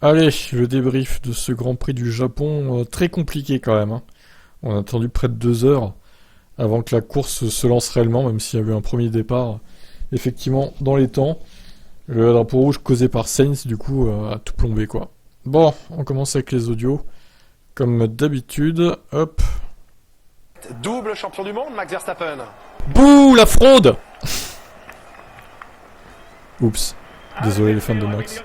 Allez, le débrief de ce Grand Prix du Japon, très compliqué quand même, hein. On a attendu près de 2 heures avant que la course se lance réellement, même s'il y a eu un premier départ, effectivement, dans les temps. Le drapeau rouge causé par Sainz, du coup, a tout plombé, quoi. Bon, on commence avec les audios. Comme d'habitude, hop. Double champion du monde, Max Verstappen. Bouh, la fraude. Oups. Désolé les fans de Max.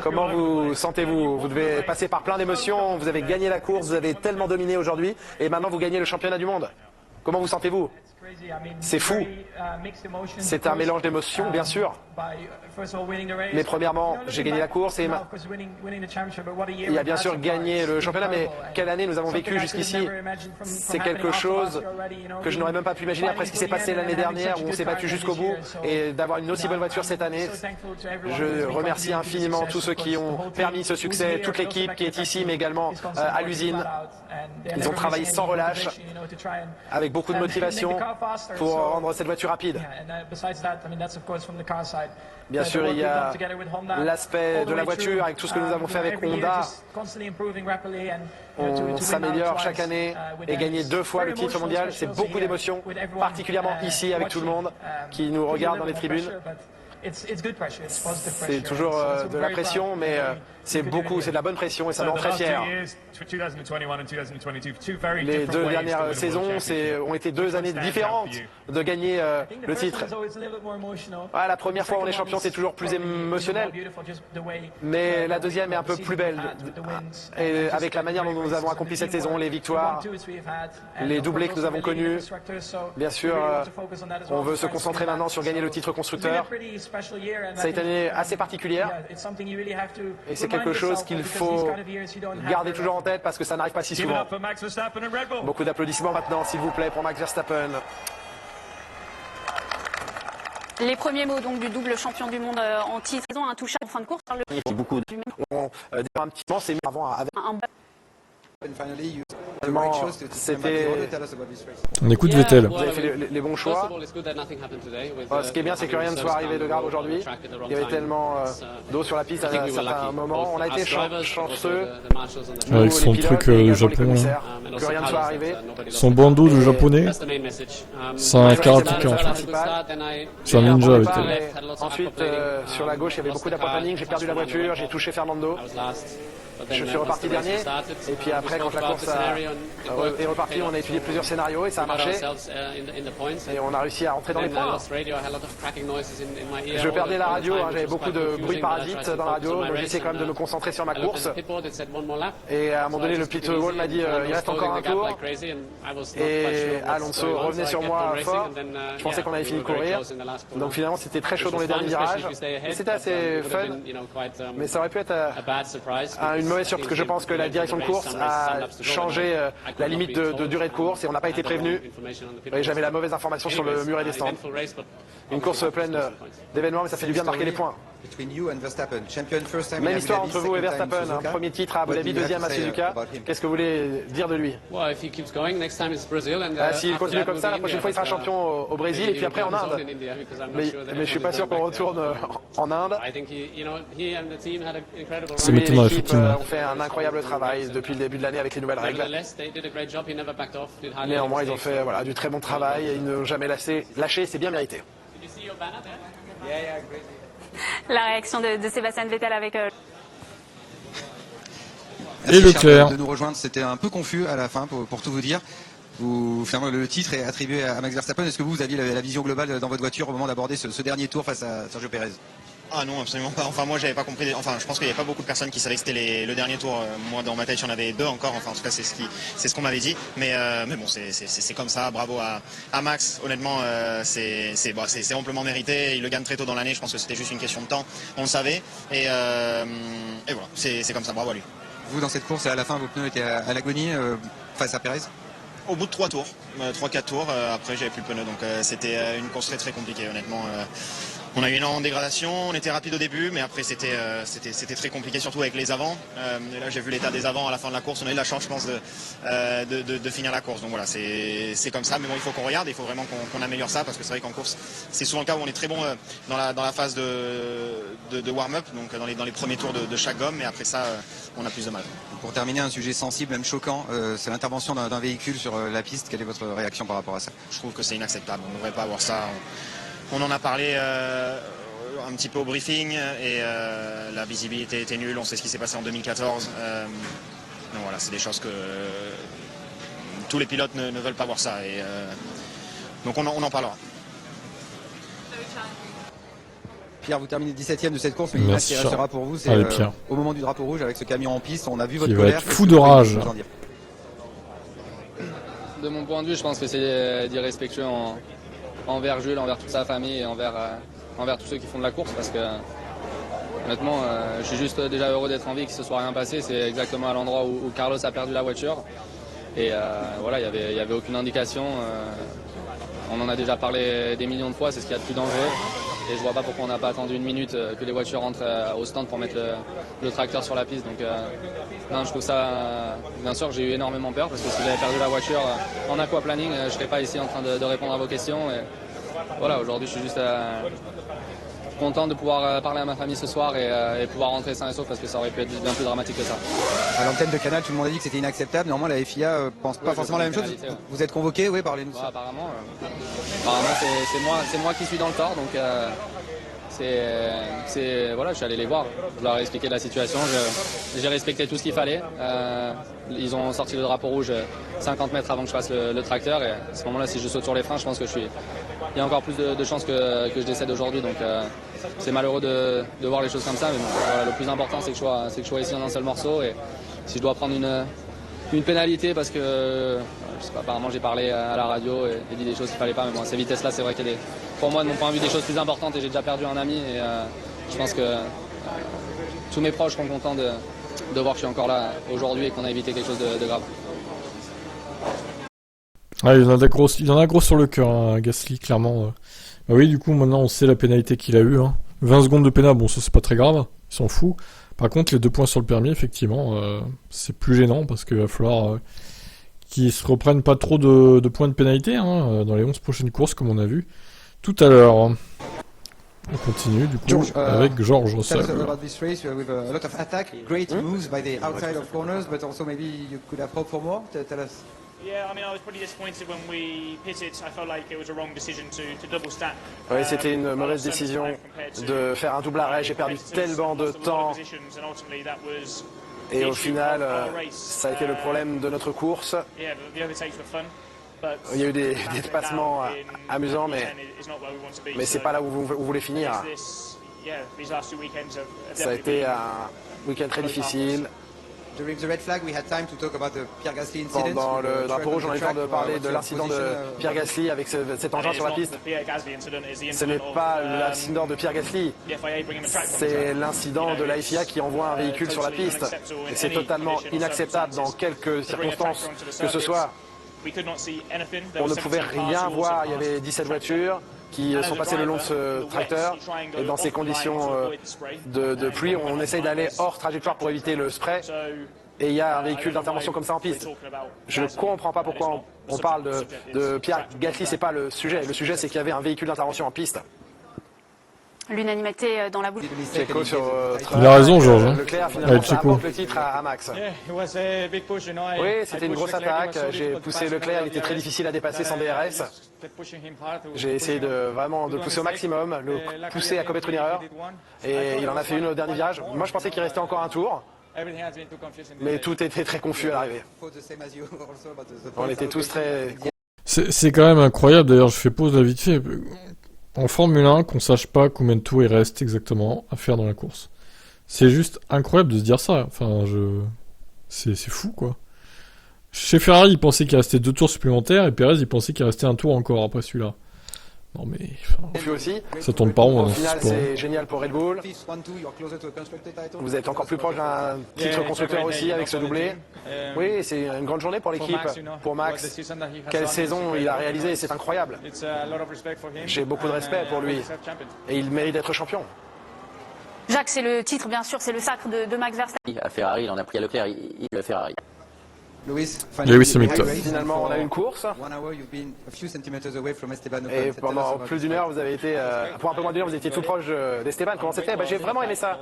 Comment vous sentez-vous? Vous devez passer par plein d'émotions, vous avez gagné la course, vous avez tellement dominé aujourd'hui, et maintenant vous gagnez le championnat du monde. Comment vous sentez-vous? C'est fou. C'est un mélange d'émotions, bien sûr. Mais premièrement, j'ai gagné la course et il a bien sûr gagné le championnat, mais quelle année nous avons vécu jusqu'ici? C'est quelque chose que je n'aurais même pas pu imaginer après ce qui s'est passé l'année dernière où on s'est battu jusqu'au bout, et d'avoir une aussi bonne voiture cette année. Je remercie infiniment tous ceux qui ont permis ce succès, toute l'équipe qui est ici, mais également à l'usine. Ils ont travaillé sans relâche, avec beaucoup de motivation pour rendre cette voiture rapide. Bien sûr, il y a l'aspect de la voiture avec tout ce que nous avons fait avec Honda. On s'améliore chaque année et gagner 2 fois le titre mondial, c'est beaucoup d'émotions, particulièrement ici avec tout le monde qui nous regarde dans les tribunes. C'est toujours de la pression, mais c'est de la bonne pression et ça me rend très fier. Les 2 dernières saisons ont été 2 années différentes de gagner le titre. La première fois où on est champion, c'est toujours plus émotionnel, mais la deuxième est un peu plus belle. Et avec la manière dont nous avons accompli cette saison, les victoires, les doublés que nous avons connus, bien sûr, on veut se concentrer maintenant sur gagner le titre constructeur. Ça a été une année assez particulière et c'est quelque chose qu'il faut garder toujours en tête parce que ça n'arrive pas si souvent. Beaucoup d'applaudissements maintenant, s'il vous plaît, pour Max Verstappen. Les premiers mots donc du double champion du monde en titre, ils ont un touchable en fin de course. Beaucoup de un petit moment, c'est mis avant avec On écoute Vettel. Vous avez fait les bons choix. Ce qui est bien, c'est que rien ne soit arrivé de grave aujourd'hui. Il y avait tellement d'eau sur la piste à certains moments. On a été chanceux. Avec son truc de Japon, là. Que rien ne soit arrivé. Son bandeau de japonais. C'est un karatéka en fait. C'est un ninja Vettel. Ensuite, sur la gauche, il y avait beaucoup d'aquaplaning. J'ai perdu la voiture, j'ai touché Fernando. Je suis reparti dernier, et puis après quand la course est repartie, on a étudié plusieurs scénarios et ça a marché, et on a réussi à rentrer dans les points. Je perdais la radio, hein, j'avais beaucoup de bruit parasite dans la radio, donc j'essayais quand même de me concentrer sur ma course, et à un moment donné le pit wall m'a dit il reste encore un tour, et Alonso revenait sur moi fort, je pensais qu'on avait fini de courir, donc finalement c'était très chaud dans les derniers virages, et c'était assez fun, mais ça aurait pu être une mauvaise surprise, parce que je pense que la direction de course a changé la limite de durée de course et on n'a pas été prévenu. Et j'avais la mauvaise information sur le muret des stands. Une course pleine d'événements, mais ça fait du bien de marquer les points. Même histoire entre vous et Verstappen, un premier titre à Abu Dhabi, deuxième à Suzuka. Qu'est-ce que vous voulez dire de lui? S'il continue comme ça, la prochaine fois il sera champion au Brésil et puis après en Inde. Mais je suis pas sûr qu'on retourne en Inde. C'est maintenant effectivement. On fait un incroyable travail depuis le début de l'année avec les nouvelles règles. Néanmoins, ils ont fait du très bon travail et ils n'ont jamais lâché, c'est bien mérité. La réaction de Sébastien Vettel avec... Et Leclerc. De nous rejoindre, c'était un peu confus à la fin pour tout vous dire. Finalement, le titre est attribué à Max Verstappen. Est-ce que vous aviez la vision globale dans votre voiture au moment d'aborder ce dernier tour face à Sergio Pérez? Ah non, absolument pas. Enfin, moi, j'avais pas compris. Enfin, je pense qu'il n'y avait pas beaucoup de personnes qui savaient que c'était le dernier tour. Moi, dans ma tête, il y en avait 2 encore. Enfin, en tout cas, c'est ce qu'on m'avait dit. Mais bon, c'est comme ça. Bravo à Max. Honnêtement, c'est amplement mérité. Il le gagne très tôt dans l'année. Je pense que c'était juste une question de temps. On le savait. Et voilà, c'est comme ça. Bravo à lui. Vous, dans cette course, à la fin, vos pneus étaient à l'agonie face à Pérez? Au bout de 3 tours, 3-4 tours. Après, j'avais plus le pneu. Donc, c'était une course très très compliquée, honnêtement. On a eu énormément de dégradation, on était rapide au début, mais après c'était très compliqué, surtout avec les avants. Et là j'ai vu l'état des avants à la fin de la course, on a eu la chance je pense de finir la course. Donc voilà, c'est comme ça, mais bon il faut qu'on regarde, il faut vraiment qu'on améliore ça, parce que c'est vrai qu'en course c'est souvent le cas où on est très bon dans la phase de warm-up, donc dans les premiers tours de chaque gomme, et après ça on a plus de mal. Pour terminer, un sujet sensible, même choquant, c'est l'intervention d'un véhicule sur la piste. Quelle est votre réaction par rapport à ça? Je trouve que c'est inacceptable, on ne devrait pas avoir ça. On en a parlé un petit peu au briefing et la visibilité était nulle, on sait ce qui s'est passé en 2014. Donc voilà, c'est des choses que tous les pilotes ne veulent pas voir ça. Et, donc on en parlera. Pierre, vous terminez 17ème de cette course, mais l'image qui restera pour vous, c'est au moment du drapeau rouge avec ce camion en piste. On a vu votre colère. Qui va être fou de rage. De mon point de vue, je pense que c'est d'irrespectueux envers Jules, envers toute sa famille et envers tous ceux qui font de la course, parce que honnêtement je suis juste déjà heureux d'être en vie, qu'il ne se soit rien passé. C'est exactement à l'endroit où Carlos a perdu la voiture et voilà, il y avait aucune indication. On en a déjà parlé des millions de fois, c'est ce qu'il y a de plus dangereux et je vois pas pourquoi on n'a pas attendu une minute que les voitures rentrent au stand pour mettre le tracteur sur la piste. Donc non, je trouve ça, bien sûr j'ai eu énormément peur, parce que si j'avais perdu la voiture en aquaplaning, je serais pas ici en train de répondre à vos questions. Et voilà, aujourd'hui je suis juste content de pouvoir parler à ma famille ce soir et pouvoir rentrer sain et sauf, parce que ça aurait pu être bien plus dramatique que ça. À l'antenne de Canal, tout le monde a dit que c'était inacceptable. Néanmoins, la FIA pense pas forcément la même chose. Vous êtes convoqué, oui, parlez-nous. Ouais, apparemment c'est moi qui suis dans le tort, donc voilà, je suis allé les voir, je leur ai expliqué la situation, j'ai respecté tout ce qu'il fallait. Ils ont sorti le drapeau rouge 50 mètres avant que je fasse le tracteur, et à ce moment-là, si je saute sur les freins, je pense que il y a encore plus de chances que je décède aujourd'hui. Donc c'est malheureux de voir les choses comme ça, mais bon, voilà, le plus important c'est que je sois ici en un seul morceau, et si je dois prendre une pénalité parce que je sais pas, apparemment j'ai parlé à la radio et dit des choses qu'il fallait pas, mais bon, à ces vitesses là c'est vrai qu'il y a pour moi de mon point de vue des choses plus importantes, et j'ai déjà perdu un ami, et je pense que tous mes proches seront contents de voir que je suis encore là aujourd'hui et qu'on a évité quelque chose de grave. Ah, il en a gros sur le cœur, hein, Gasly, clairement. Bah oui, du coup, maintenant, on sait la pénalité qu'il a eue. Hein. 20 secondes de pénal, bon, ça, c'est pas très grave. Il s'en fout. Par contre, les 2 points sur le permis, effectivement, c'est plus gênant, parce qu'il va falloir qu'ils se reprennent pas trop de points de pénalité dans les 11 prochaines courses, comme on a vu tout à l'heure. On continue, du coup, George, avec George Russell. Tell us about this race with a lot of attack, great moves by the outside of corners, but also maybe you could have hoped for more. Tell us. Yeah, I mean, I was pretty disappointed when we pitted. I felt like it was a wrong decision to double stack. Oui, c'était une mauvaise décision de faire un double arrêt. J'ai perdu tellement de temps. Et au final, ça a été le problème de notre course. Il y a eu des dépassements amusants, mais c'est pas là où vous voulez finir. Ça a été un week-end très difficile. During the red flag, we had time to talk about the Pierre Gasly incident. Dans le drapeau rouge, on a eu le temps de parler de l'incident de Pierre Gasly avec cet engin sur la piste. Ce n'est pas l'incident de Pierre Gasly, c'est l'incident de la FIA qui envoie un véhicule sur la piste. Et c'est totalement inacceptable dans quelques circonstances que ce soit. On ne pouvait rien voir, il y avait 17 voitures qui sont passées le long de ce tracteur, et dans ces conditions de pluie, on essaye d'aller hors trajectoire pour éviter le spray, et il y a un véhicule d'intervention comme ça en piste. Je ne comprends pas pourquoi on parle de Pierre Gasly, c'est pas le sujet c'est qu'il y avait un véhicule d'intervention en piste. L'unanimité dans la boule. Checo sur Il a raison, Georges. Leclerc, finalement, ça apporte le titre à Max. Oui, c'était une grosse attaque. J'ai poussé Leclerc, il était très difficile à dépasser sans DRS. J'ai essayé de le pousser au maximum, le pousser à commettre une erreur. Et il en a fait une au dernier virage. Moi, je pensais qu'il restait encore un tour. Mais tout était très confus à l'arrivée. On était tous très... C'est quand même incroyable, d'ailleurs, je fais pause là vite fait. En Formule 1, qu'on sache pas combien de tours il reste exactement à faire dans la course. C'est juste incroyable de se dire ça. Enfin, c'est fou, quoi. Chez Ferrari, ils pensaient qu'il restait 2 tours supplémentaires, et Perez, il pensait qu'il restait un tour encore après celui-là. Non mais, confus aussi. ça tourne pas rond Au dans ce final, sport. c'est génial pour Red Bull. Vous êtes encore plus proche d'un titre constructeur aussi avec ce doublé. Oui, c'est une grande journée pour l'équipe, pour Max. Quelle saison il a réalisé, c'est incroyable. J'ai beaucoup de respect pour lui et il mérite d'être champion. Jacques, c'est le titre, bien sûr, c'est le sacre de Max Verstappen. À Ferrari, il en a pris à Leclerc, il le Ferrari. Lewis Hamilton. Finalement, on a eu une course. Et pendant plus d'une heure, vous avez été, pour un peu moins d'une heure, vous étiez tout proche d'Esteban. Comment c'était? J'ai vraiment aimé ça.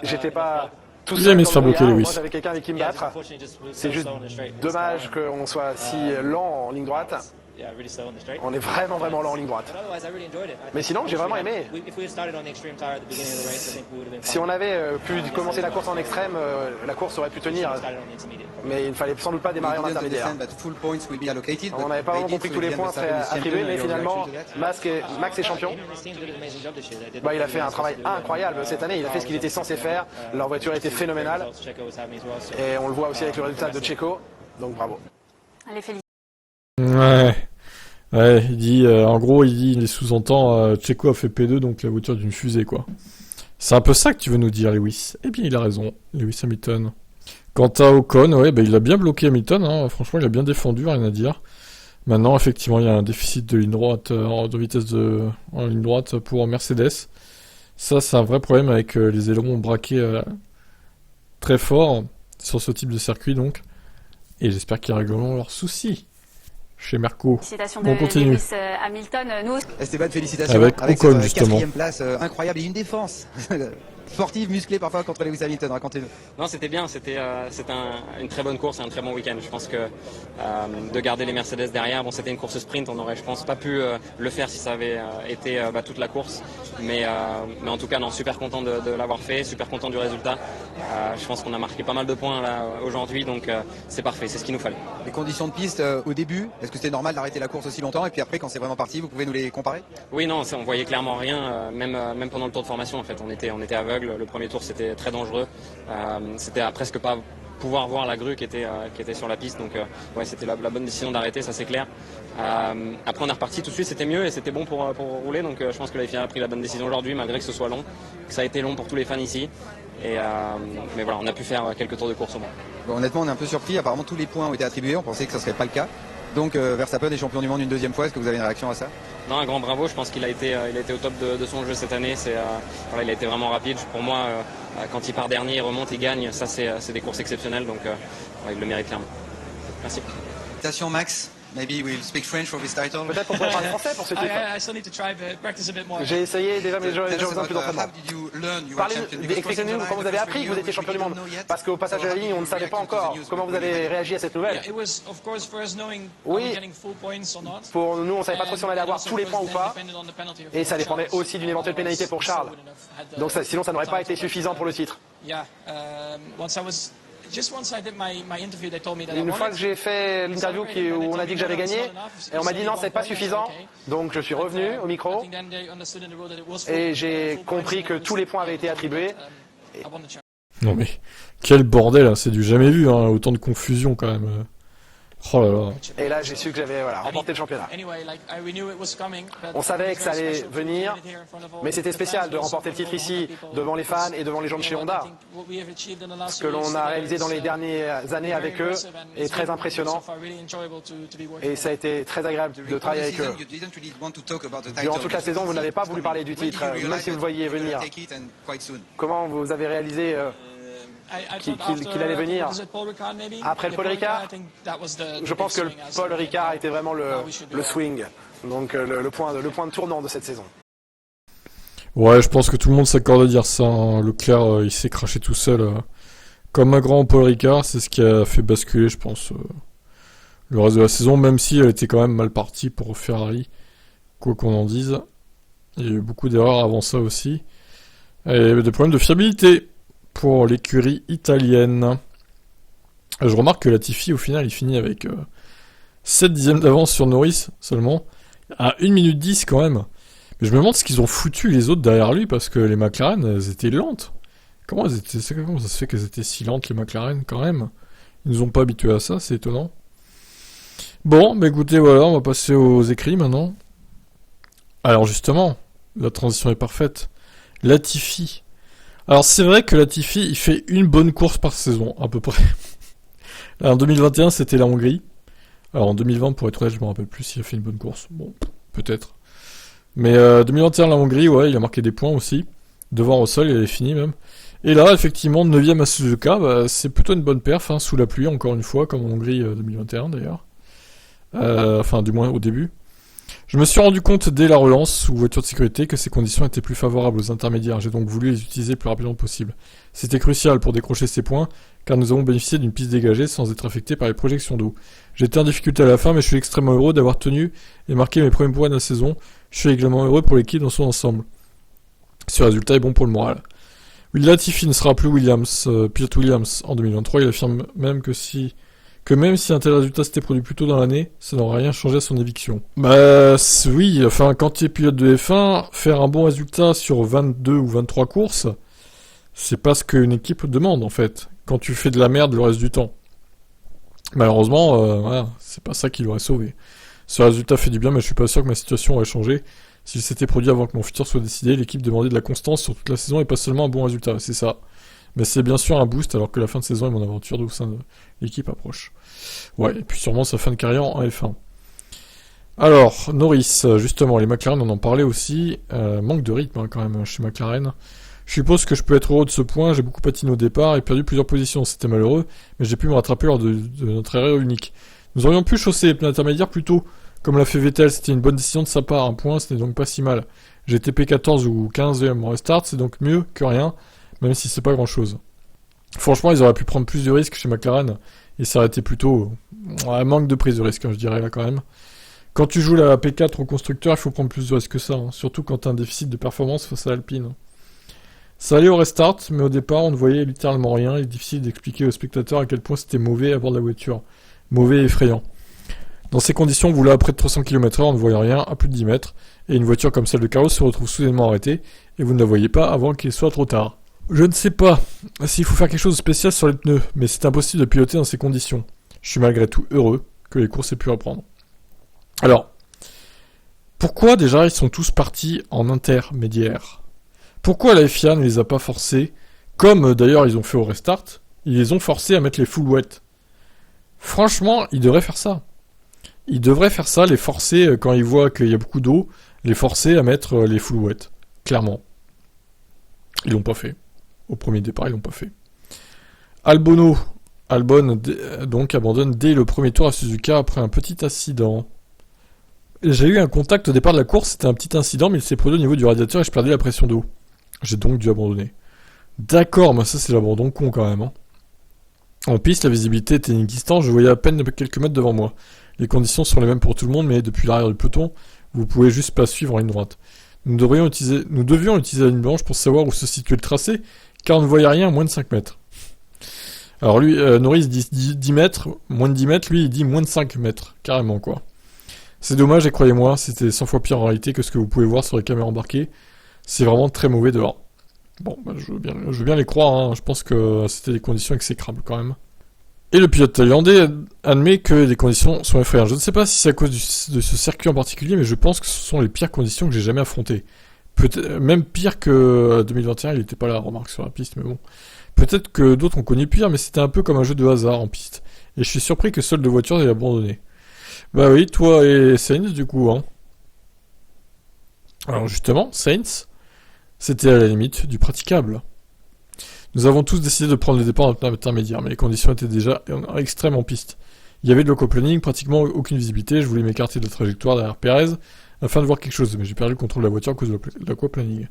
J'étais pas tout Il seul aimait dans se faire le bloquer, brouillard. Lewis. Moi, j'avais quelqu'un avec qui me battre. C'est juste dommage qu'on soit si lent en ligne droite. On est vraiment lent en ligne droite. Mais sinon, j'ai vraiment aimé. Si on avait pu commencer la course en extrême, la course aurait pu tenir. Mais il ne fallait sans doute pas démarrer en intermédiaire. On n'avait pas vraiment compris que tous les points seraient attribués, mais finalement, Max est champion. Il a fait un travail incroyable cette année. Il a fait ce qu'il était censé faire. Leur voiture était phénoménale. Et on le voit aussi avec le résultat de Checo. Donc bravo. Allez, félicitations. Ouais, il dit, en gros, il sous-entend, Checo a fait P2, donc la voiture d'une fusée, quoi. C'est un peu ça que tu veux nous dire, Lewis. Eh bien, il a raison, Lewis Hamilton. Quant à Ocon, ouais, il a bien bloqué Hamilton, hein. Franchement, il a bien défendu, rien à dire. Maintenant, effectivement, il y a un déficit de ligne droite, de vitesse en ligne droite pour Mercedes. Ça, c'est un vrai problème avec les ailerons braqués très fort sur ce type de circuit, donc. Et j'espère qu'ils régleront leurs soucis chez Merco. Félicitations On de continue. Lewis Hamilton. Nous, Esteban, félicitations. Avec Ocon, cette justement. 4e place incroyable et une défense sportive, musclée parfois contre Lewis Hamilton. Racontez-nous. Non, c'était bien, c'était une très bonne course et un très bon week-end. Je pense que de garder les Mercedes derrière, c'était une course sprint, on aurait, je pense, pas pu le faire si ça avait été toute la course. Mais en tout cas, non, super content de l'avoir fait, super content du résultat. Je pense qu'on a marqué pas mal de points là aujourd'hui, donc c'est parfait, c'est ce qu'il nous fallait. Les conditions de piste au début, est-ce que c'était normal d'arrêter la course aussi longtemps et puis après, quand c'est vraiment parti, vous pouvez nous les comparer? Oui, non, on voyait clairement rien, même pendant le tour de formation en fait, on était aveugle. Le premier tour c'était très dangereux, c'était à presque pas pouvoir voir la grue qui était sur la piste, donc ouais, c'était la bonne décision d'arrêter, ça c'est clair. Après on est reparti tout de suite, c'était mieux et c'était bon pour rouler, donc je pense que la FIA a pris la bonne décision aujourd'hui malgré que ce soit long, que ça a été long pour tous les fans ici. Mais voilà, on a pu faire quelques tours de course au moins. Bon, honnêtement, on est un peu surpris, apparemment tous les points ont été attribués, on pensait que ça serait pas le cas. Donc Verstappen est champion du monde une deuxième fois, est-ce que vous avez une réaction à ça? Non, un grand bravo, je pense qu'il a été au top de son jeu cette année, voilà, il a été vraiment rapide. Pour moi, quand il part dernier, il remonte, il gagne, ça c'est des courses exceptionnelles, donc ouais, il le mérite clairement. Merci. Félicitations Max. Maybe we'll speak French for this title. Peut-être qu'on pourrait parler français pour ce titre. J'ai essayé déjà, mais j'ai besoin plus d'entraînement. Expliquez-nous comment vous avez appris que vous étiez champion du monde. Parce qu'au passage de la ligne, on ne savait pas encore. Comment vous avez réagi à cette nouvelle? Oui, pour nous, on ne savait pas trop si on allait avoir tous les points ou pas. Et ça dépendait aussi d'une éventuelle pénalité pour Charles. Donc sinon, ça n'aurait pas été suffisant pour le titre. Une fois que j'ai fait l'interview où on a dit que j'avais gagné, et on m'a dit non, c'est pas suffisant, donc je suis revenu au micro et j'ai compris que tous les points avaient été attribués. Non mais, quel bordel, hein, c'est du jamais vu, hein, autant de confusion quand même. Oh là là. Et là, j'ai su que j'avais remporté le championnat. On savait que ça allait venir, mais c'était spécial de remporter le titre ici, devant les fans et devant les gens de chez Honda. Ce que l'on a réalisé dans les dernières années avec eux est très impressionnant. Et ça a été très agréable de travailler avec eux. Durant toute la saison, vous n'avez pas voulu parler du titre, même si vous le voyiez venir. Comment vous avez réalisé qu'il allait venir après le Paul Ricard? Je pense que le Paul Ricard était vraiment le swing, donc le point de tournant de cette saison. Ouais, je pense que tout le monde s'accorde à dire ça, hein. Leclerc, il s'est craché tout seul, comme un grand Paul Ricard, c'est ce qui a fait basculer, je pense, le reste de la saison, même si elle était quand même mal partie pour Ferrari, quoi qu'on en dise. Il y a eu beaucoup d'erreurs avant ça aussi, et des problèmes de fiabilité pour l'écurie italienne. Je remarque que Latifi, au final, il finit avec 7 dixièmes d'avance sur Norris seulement, à 1 minute 10 quand même. Mais je me demande ce qu'ils ont foutu les autres derrière lui, parce que les McLaren, elles étaient lentes. Comment ça se fait qu'elles étaient si lentes, les McLaren, quand même? Ils nous ont pas habitués à ça, c'est étonnant. Bon, bah écoutez, voilà, on va passer aux écrits maintenant. Alors justement, la transition est parfaite. Latifi. Alors c'est vrai que Latifi, il fait une bonne course par saison, à peu près. En 2021, c'était la Hongrie. Alors en 2020, pour être honnête, je me rappelle plus s'il a fait une bonne course. Bon, peut-être. Mais 2021, la Hongrie, ouais, il a marqué des points aussi. Devant Russell, il avait fini même. Et là, effectivement, 9ème à Suzuka, bah, c'est plutôt une bonne perf, hein, sous la pluie, encore une fois, comme en Hongrie 2021 d'ailleurs. Enfin, du moins au début. Je me suis rendu compte dès la relance, sous voiture de sécurité, que ces conditions étaient plus favorables aux intermédiaires. J'ai donc voulu les utiliser le plus rapidement possible. C'était crucial pour décrocher ces points, car nous avons bénéficié d'une piste dégagée sans être affecté par les projections d'eau. J'étais en difficulté à la fin, mais je suis extrêmement heureux d'avoir tenu et marqué mes premiers points de la saison. Je suis également heureux pour l'équipe dans son ensemble. Ce résultat est bon pour le moral. Will Latifi ne sera plus pilote Williams en 2023. Il affirme même que même si un tel résultat s'était produit plus tôt dans l'année, ça n'aurait rien changé à son éviction. Bah oui, enfin quand tu es pilote de F1, faire un bon résultat sur 22 ou 23 courses, c'est pas ce qu'une équipe demande en fait, quand tu fais de la merde le reste du temps. Malheureusement, voilà, c'est pas ça qui l'aurait sauvé. Ce résultat fait du bien, mais je suis pas sûr que ma situation aurait changé. S'il s'était produit avant que mon futur soit décidé, l'équipe demandait de la constance sur toute la saison et pas seulement un bon résultat, c'est ça. Mais c'est bien sûr un boost alors que la fin de saison et mon aventure au sein de l'équipe approche. Ouais, et puis sûrement sa fin de carrière en F1. Alors, Norris, justement, les McLaren, on en parlait aussi. Manque de rythme quand même chez McLaren. Je suppose que je peux être heureux de ce point, j'ai beaucoup patiné au départ et perdu plusieurs positions, c'était malheureux, mais j'ai pu me rattraper lors de notre erreur unique. Nous aurions pu chausser les pneus intermédiaires plus tôt, comme l'a fait Vettel, c'était une bonne décision de sa part, un point, ce n'est donc pas si mal. J'ai été P14 ou 15e en restart, c'est donc mieux que rien, même si c'est pas grand chose. Franchement, ils auraient pu prendre plus de risques chez McLaren et s'arrêter plus tôt. Un manque de prise de risque, hein, je dirais là quand même. Quand tu joues la P4 au constructeur, il faut prendre plus de risques que ça, hein, surtout quand tu as un déficit de performance face à l'Alpine. Ça allait au restart, mais au départ, on ne voyait littéralement rien. Il est difficile d'expliquer aux spectateurs à quel point c'était mauvais à bord de la voiture. Mauvais et effrayant. Dans ces conditions, vous là à près de 300 km/h, on ne voyait rien à plus de 10 mètres, et une voiture comme celle de Carlos se retrouve soudainement arrêtée, et vous ne la voyez pas avant qu'il soit trop tard. Je ne sais pas s'il faut faire quelque chose de spécial sur les pneus, mais c'est impossible de piloter dans ces conditions. Je suis malgré tout heureux que les courses aient pu reprendre. Alors, pourquoi déjà ils sont tous partis en intermédiaire ? Pourquoi la FIA ne les a pas forcés, comme d'ailleurs ils ont fait au restart, ils les ont forcés à mettre les full wet. Franchement, ils devraient faire ça. Ils devraient faire ça, les forcer quand ils voient qu'il y a beaucoup d'eau, les forcer à mettre les full wet. Clairement. Ils l'ont pas fait. Au premier départ, ils l'ont pas fait. Albon donc abandonne dès le premier tour à Suzuka après un petit incident. J'ai eu un contact au départ de la course, c'était un petit incident, mais il s'est produit au niveau du radiateur et je perdais la pression d'eau. J'ai donc dû abandonner. D'accord, mais ça c'est l'abandon con quand même. Hein. En piste, la visibilité était inexistante, je voyais à peine quelques mètres devant moi. Les conditions sont les mêmes pour tout le monde, mais depuis l'arrière du peloton, vous pouvez juste pas suivre en ligne droite. Nous devions utiliser la ligne blanche pour savoir où se situait le tracé, car on ne voyait rien à moins de 5 mètres. Alors lui, Norris dit 10 mètres, moins de 10 mètres, lui il dit moins de 5 mètres, carrément quoi. C'est dommage et croyez-moi, c'était 100 fois pire en réalité que ce que vous pouvez voir sur les caméras embarquées. C'est vraiment très mauvais dehors. Bon, bah, je veux bien les croire, hein. Je pense que c'était des conditions exécrables quand même. Et le pilote thaïlandais admet que les conditions sont effrayantes. Je ne sais pas si c'est à cause de ce circuit en particulier, mais je pense que ce sont les pires conditions que j'ai jamais affrontées. Peut-être même pire que 2021, il n'était pas là, remarque sur la piste, mais bon. Peut-être que d'autres ont connu pire, mais c'était un peu comme un jeu de hasard en piste. Et je suis surpris que seules deux voitures aient abandonné. Bah oui, toi et Sainz du coup, hein. Alors justement, Sainz, c'était à la limite du praticable. Nous avons tous décidé de prendre le départ intermédiaire, mais les conditions étaient déjà extrêmes en piste. Il y avait de l'aquaplaning, pratiquement aucune visibilité, je voulais m'écarter de la trajectoire derrière Perez, afin de voir quelque chose, mais j'ai perdu le contrôle de la voiture à cause de l'aquaplaning.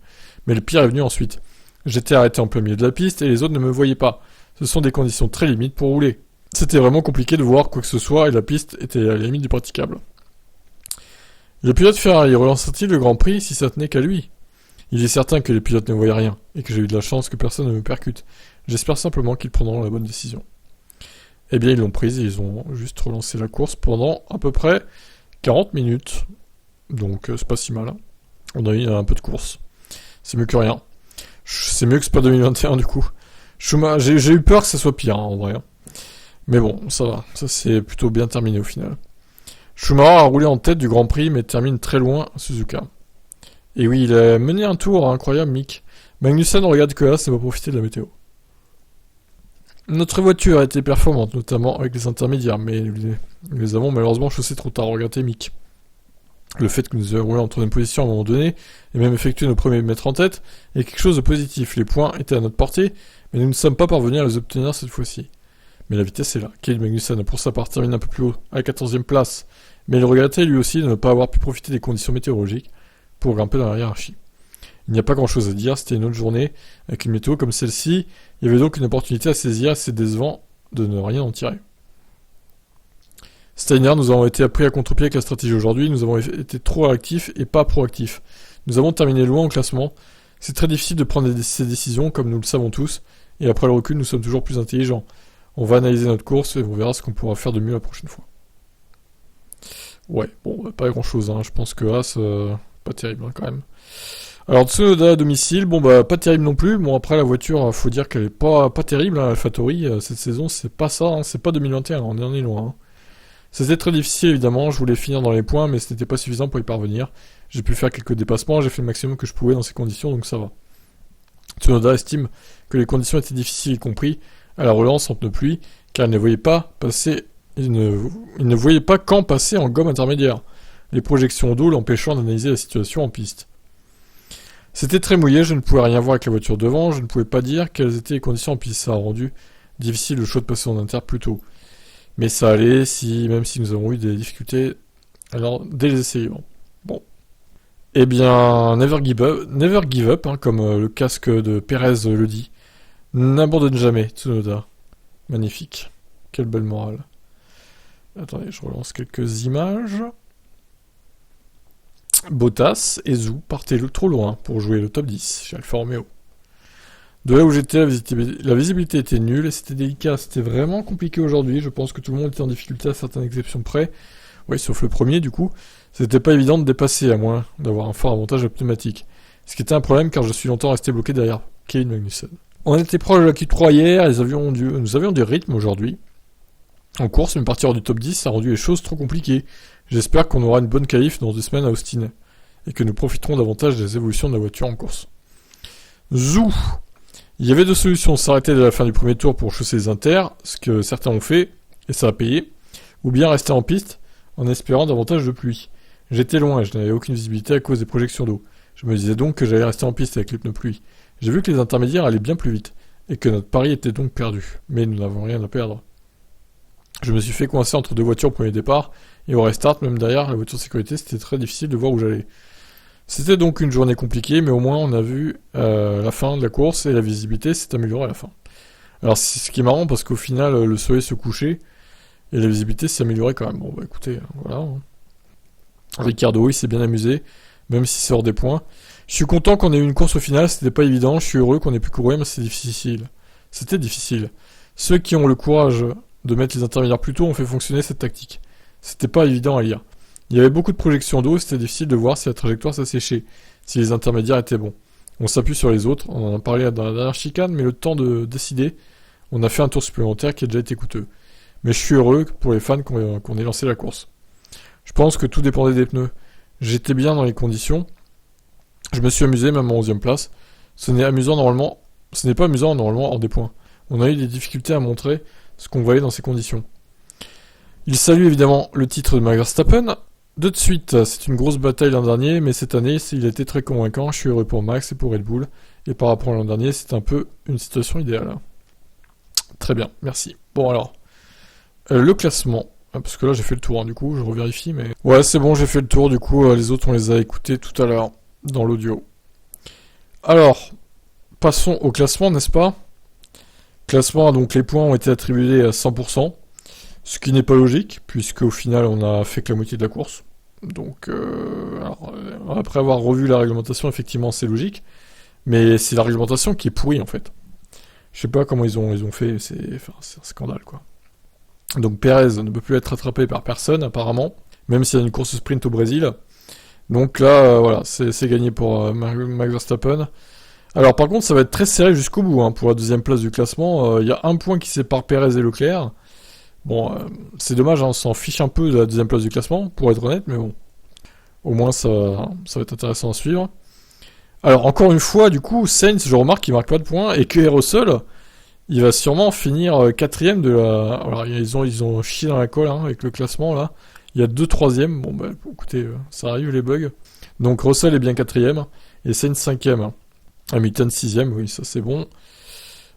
Mais le pire est venu ensuite. J'étais arrêté en plein milieu de la piste et les autres ne me voyaient pas. Ce sont des conditions très limites pour rouler. C'était vraiment compliqué de voir quoi que ce soit et la piste était à la limite du praticable. Le pilote Ferrari relance-t-il le Grand Prix si ça tenait qu'à lui ? Il est certain que les pilotes ne voyaient rien, et que j'ai eu de la chance que personne ne me percute. J'espère simplement qu'ils prendront la bonne décision. Eh bien, ils l'ont prise et ils ont juste relancé la course pendant à peu près 40 minutes. Donc, c'est pas si mal. Hein. On a eu un peu de course. C'est mieux que rien. C'est mieux que Spa 2021, du coup. J'ai eu peur que ça soit pire, hein, en vrai. Mais bon, ça va. Ça, c'est plutôt bien terminé au final. Schumacher a roulé en tête du Grand Prix, mais termine très loin à Suzuka. Et oui, il a mené un tour incroyable, Mick. Magnussen regarde que là, ça va profiter de la météo. Notre voiture a été performante, notamment avec les intermédiaires, mais nous les avons malheureusement chaussés trop tard, regardez Mick. Le fait que nous ayons roulé en troisième position à un moment donné, et même effectué nos premiers mètres en tête, est quelque chose de positif. Les points étaient à notre portée, mais nous ne sommes pas parvenus à les obtenir cette fois-ci. Mais la vitesse est là. Kevin Magnussen a pour sa part terminé un peu plus haut, à la 14e place, mais il regrettait lui aussi de ne pas avoir pu profiter des conditions météorologiques pour grimper dans la hiérarchie. Il n'y a pas grand-chose à dire, c'était une autre journée, avec une météo comme celle-ci, il y avait donc une opportunité à saisir, et c'est décevant de ne rien en tirer. Steiner, nous avons été appris à contre-pied avec la stratégie aujourd'hui, nous avons été trop réactifs et pas proactifs. Nous avons terminé loin au classement, c'est très difficile de prendre ces décisions comme nous le savons tous, et après le recul nous sommes toujours plus intelligents. On va analyser notre course et on verra ce qu'on pourra faire de mieux la prochaine fois. Ouais, bon, pas grand-chose, hein. Je pense que Haas, pas terrible quand même. Alors Tsunoda à domicile, bon bah pas terrible non plus. Bon après la voiture, faut dire qu'elle est pas terrible, hein, AlphaTauri, cette saison c'est pas ça, hein, c'est pas 2021, on en est loin. Hein. C'était très difficile évidemment, je voulais finir dans les points, mais ce n'était pas suffisant pour y parvenir. J'ai pu faire quelques dépassements, j'ai fait le maximum que je pouvais dans ces conditions, donc ça va. Tsunoda estime que les conditions étaient difficiles, y compris à la relance en pneus pluie, car il ne voyait pas quand passer en gomme intermédiaire, les projections d'eau l'empêchant d'analyser la situation en piste. C'était très mouillé, je ne pouvais rien voir avec la voiture devant, je ne pouvais pas dire quelles étaient les conditions en piste, ça a rendu difficile le choix de passer en inter plus tôt. Mais ça allait, même si nous avons eu des difficultés alors dès les essais. Bon. Eh bien, never give up, hein, comme le casque de Pérez le dit. N'abandonne jamais, Tsunoda. Magnifique. Quelle belle morale. Attendez, je relance quelques images. Bottas et Zhou partaient trop loin pour jouer le top 10 chez Alfa Romeo. De là où j'étais, la visibilité était nulle et c'était délicat. C'était vraiment compliqué aujourd'hui. Je pense que tout le monde était en difficulté à certaines exceptions près. Oui, sauf le premier du coup. C'était pas évident de dépasser, à moins d'avoir un fort avantage pneumatique. Ce qui était un problème car je suis longtemps resté bloqué derrière Kevin Magnussen. On était proche de la Q3 hier, nous avions du rythme aujourd'hui. En course, mais partir du top 10, ça a rendu les choses trop compliquées. J'espère qu'on aura une bonne qualif dans 2 semaines à Austin, et que nous profiterons davantage des évolutions de la voiture en course. Zou. Il y avait 2 solutions, s'arrêter dès la fin du premier tour pour chausser les inters, ce que certains ont fait, et ça a payé, ou bien rester en piste, en espérant davantage de pluie. J'étais loin, je n'avais aucune visibilité à cause des projections d'eau. Je me disais donc que j'allais rester en piste avec les pneus pluie. J'ai vu que les intermédiaires allaient bien plus vite, et que notre pari était donc perdu, mais nous n'avons rien à perdre. Je me suis fait coincer entre 2 voitures au premier départ, et au restart, même derrière la voiture de sécurité, c'était très difficile de voir où j'allais. C'était donc une journée compliquée, mais au moins on a vu la fin de la course, et la visibilité s'est améliorée à la fin. Alors c'est ce qui est marrant, parce qu'au final, le soleil se couchait, et la visibilité s'est améliorée quand même. Bon bah écoutez, voilà. Ricardo, il s'est bien amusé, même s'il sort des points. Je suis content qu'on ait eu une course au final, c'était pas évident, je suis heureux qu'on ait pu courir, mais c'est difficile. C'était difficile. Ceux qui ont le courage de mettre les intermédiaires plus tôt ont fait fonctionner cette tactique. C'était pas évident à lire. Il y avait beaucoup de projections d'eau et c'était difficile de voir si la trajectoire s'asséchait, si les intermédiaires étaient bons. On s'appuie sur les autres, on en a parlé dans la dernière chicane, mais le temps de décider, on a fait un tour supplémentaire qui a déjà été coûteux. Mais je suis heureux pour les fans qu'on ait lancé la course. Je pense que tout dépendait des pneus. J'étais bien dans les conditions. Je me suis amusé même en 11e place. Ce n'est pas amusant normalement hors des points. On a eu des difficultés à montrer ce qu'on valait dans ces conditions. Il salue évidemment le titre de Max Verstappen. De suite, c'est une grosse bataille l'an dernier, mais cette année, il a été très convaincant. Je suis heureux pour Max et pour Red Bull. Et par rapport à l'an dernier, c'est un peu une situation idéale. Très bien, merci. Bon alors, le classement. Parce que là, j'ai fait le tour, hein, du coup, je revérifie, mais... Ouais, c'est bon, j'ai fait le tour, du coup, les autres, on les a écoutés tout à l'heure, dans l'audio. Alors, passons au classement, n'est-ce pas ? Classement, donc les points ont été attribués à 100%, ce qui n'est pas logique, puisque au final, on a fait que la moitié de la course. Donc, après avoir revu la réglementation, effectivement, c'est logique, mais c'est la réglementation qui est pourrie, en fait. Je sais pas comment ils ont fait, c'est un scandale, quoi. Donc Pérez ne peut plus être rattrapé par personne apparemment, même s'il y a une course sprint au Brésil. Donc là, voilà, c'est gagné pour Max Verstappen. Alors par contre, ça va être très serré jusqu'au bout, hein, pour la 2e place du classement. Il y a un point qui sépare Pérez et Leclerc. Bon, c'est dommage, hein, on s'en fiche un peu de la deuxième place du classement, pour être honnête, mais bon. Au moins, ça va être intéressant à suivre. Alors, encore une fois, du coup, Sainz, je remarque qu'il marque pas de points, et que Russell, il va sûrement finir 4ème de la... Alors, ils ont chié dans la colle, hein, avec le classement, là. Il y a 2 3e. Bon, bah, écoutez, ça arrive, les bugs. Donc, Russell est bien 4ème, et Sainz 5ème. Hamilton 6ème, oui, ça c'est bon.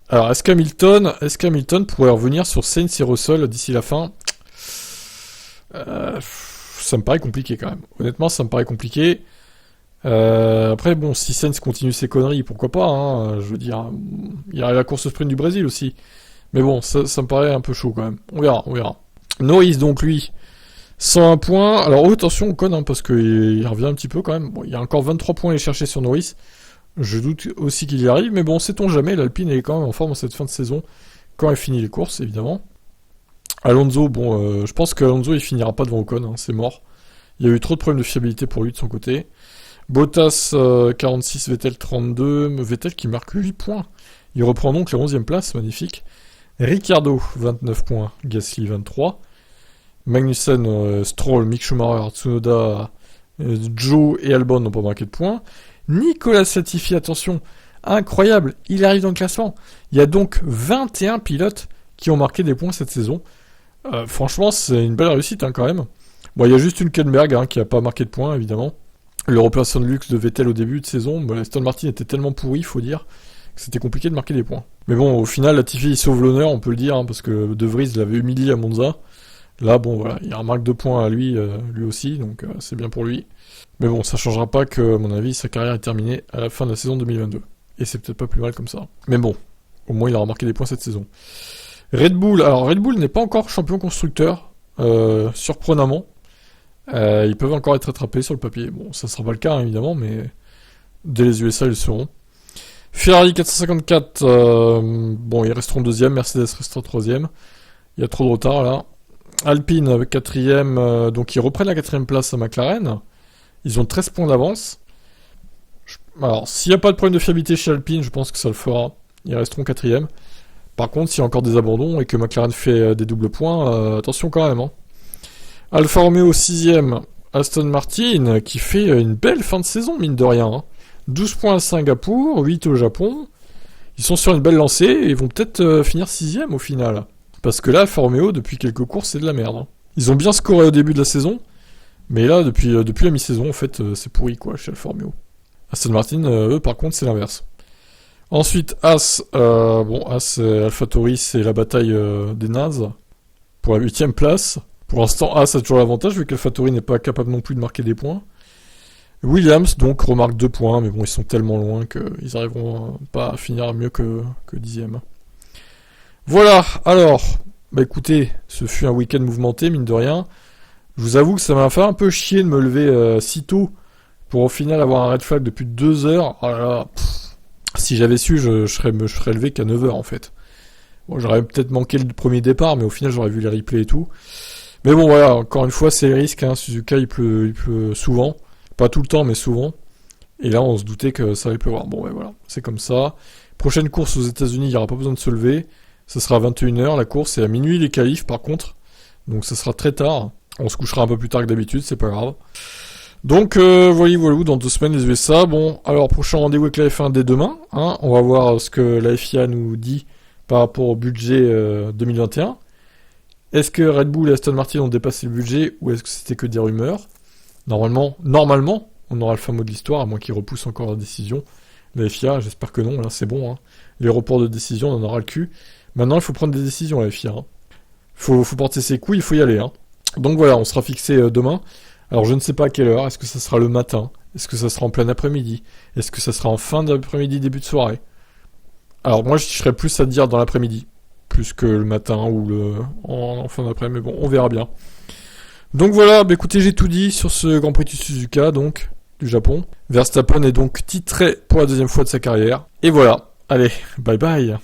Alors, est-ce qu'Hamilton pourrait revenir sur Sainz et Russell d'ici la fin? Ça me paraît compliqué quand même. Honnêtement, ça me paraît compliqué. Après, bon, si Sainz continue ses conneries, pourquoi pas, hein, je veux dire, il y a la course sprint du Brésil aussi. Mais bon, ça me paraît un peu chaud quand même. On verra. Norris, donc, lui, 101 points. Alors, attention, on conne, hein, parce qu'il revient un petit peu quand même. Bon, il y a encore 23 points à aller chercher sur Norris. Je doute aussi qu'il y arrive, mais bon, sait-on jamais, l'Alpine est quand même en forme en cette fin de saison, quand elle finit les courses, évidemment. Alonso, bon, je pense qu'Alonso, il finira pas devant Ocon, hein, c'est mort. Il y a eu trop de problèmes de fiabilité pour lui de son côté. Bottas, 46, Vettel, 32, Vettel qui marque 8 points. Il reprend donc la 11e place, magnifique. Ricciardo, 29 points, Gasly, 23. Magnussen, Stroll, Mick Schumacher, Tsunoda, Joe et Albon n'ont pas marqué de points. Nicolas Latifi, attention, incroyable, il arrive dans le classement. Il y a donc 21 pilotes qui ont marqué des points cette saison. Franchement, c'est une belle réussite hein, quand même. Bon, il y a juste une Hülkenberg hein, qui n'a pas marqué de points, évidemment. Le remplaçant de luxe de Vettel au début de saison, Aston Martin était tellement pourri, il faut dire, que c'était compliqué de marquer des points. Mais bon, au final, Latifi il sauve l'honneur, on peut le dire, hein, parce que De Vries l'avait humilié à Monza. Là, bon, voilà, il remarque 2 points à lui aussi, donc c'est bien pour lui. Mais bon, ça changera pas que, à mon avis, sa carrière est terminée à la fin de la saison 2022. Et c'est peut-être pas plus mal comme ça. Mais bon, au moins il a remarqué des points cette saison. Red Bull, alors Red Bull n'est pas encore champion constructeur, surprenamment. Ils peuvent encore être attrapés sur le papier. Bon, ça sera pas le cas, hein, évidemment, mais dès les USA, ils le seront. Ferrari 454, bon, ils resteront 2e, Mercedes restera 3e. Il y a trop de retard, là. Alpine avec 4ème, donc ils reprennent la 4ème place à McLaren. Ils ont 13 points d'avance. Alors, s'il n'y a pas de problème de fiabilité chez Alpine, je pense que ça le fera. Ils resteront 4ème. Par contre, s'il y a encore des abandons et que McLaren fait des doubles points, attention quand même. Hein. Alfa Romeo 6ème, Aston Martin, qui fait une belle fin de saison, mine de rien. Hein. 12 points à Singapour, 8 au Japon. Ils sont sur une belle lancée et ils vont peut-être finir 6ème au final. Parce que là, Alfa Romeo, depuis quelques courses, c'est de la merde. Hein. Ils ont bien scoré au début de la saison. Mais là, depuis la mi-saison, en fait, c'est pourri, quoi, chez Alfa Romeo. Aston Martin, eux, par contre, c'est l'inverse. Ensuite, As, AlphaTauri, c'est la bataille des nazes, pour la 8ème place. Pour l'instant, As a toujours l'avantage, vu qu'AlphaTauri n'est pas capable non plus de marquer des points. Williams, donc, remarque 2 points, mais bon, ils sont tellement loin qu'ils arriveront pas à finir mieux que 10ème. Voilà, alors, bah écoutez, ce fut un week-end mouvementé, mine de rien. Je vous avoue que ça m'a fait un peu chier de me lever si tôt pour au final avoir un red flag depuis 2 heures. Oh là là, si j'avais su, je serais levé qu'à 9 heures en fait. Bon, j'aurais peut-être manqué le premier départ, mais au final j'aurais vu les replays et tout. Mais bon voilà, encore une fois c'est les risques, hein. Suzuka il pleut souvent, pas tout le temps mais souvent. Et là on se doutait que ça allait pleuvoir. Bon ouais voilà, c'est comme ça. Prochaine course aux États-Unis, il n'y aura pas besoin de se lever. Ça sera à 21h la course et à minuit les qualifs par contre. Donc ça sera très tard. On se couchera un peu plus tard que d'habitude, c'est pas grave. Donc voilà, dans 2 semaines les USA. Bon, alors prochain rendez-vous avec la F1 dès demain. Hein, on va voir ce que la FIA nous dit par rapport au budget 2021. Est-ce que Red Bull et Aston Martin ont dépassé le budget ou est-ce que c'était que des rumeurs? Normalement, on aura le fameux de l'histoire, à moins qu'ils repoussent encore la décision. La FIA, j'espère que non, là c'est bon. Hein. Les reports de décision, on en aura le cul. Maintenant, il faut prendre des décisions à la FIA. Hein. Faut porter ses couilles, il faut y aller. Hein. Donc voilà, on sera fixé demain. Alors je ne sais pas à quelle heure, est-ce que ça sera le matin? Est-ce que ça sera en plein après-midi? Est-ce que ça sera en fin d'après-midi, début de soirée? Alors moi je serais plus à dire dans l'après-midi, plus que le matin ou en fin d'après-midi, mais bon, on verra bien. Donc voilà, bah écoutez, j'ai tout dit sur ce Grand Prix de Suzuka, donc, du Japon. Verstappen est donc titré pour la 2e fois de sa carrière. Et voilà, allez, bye bye.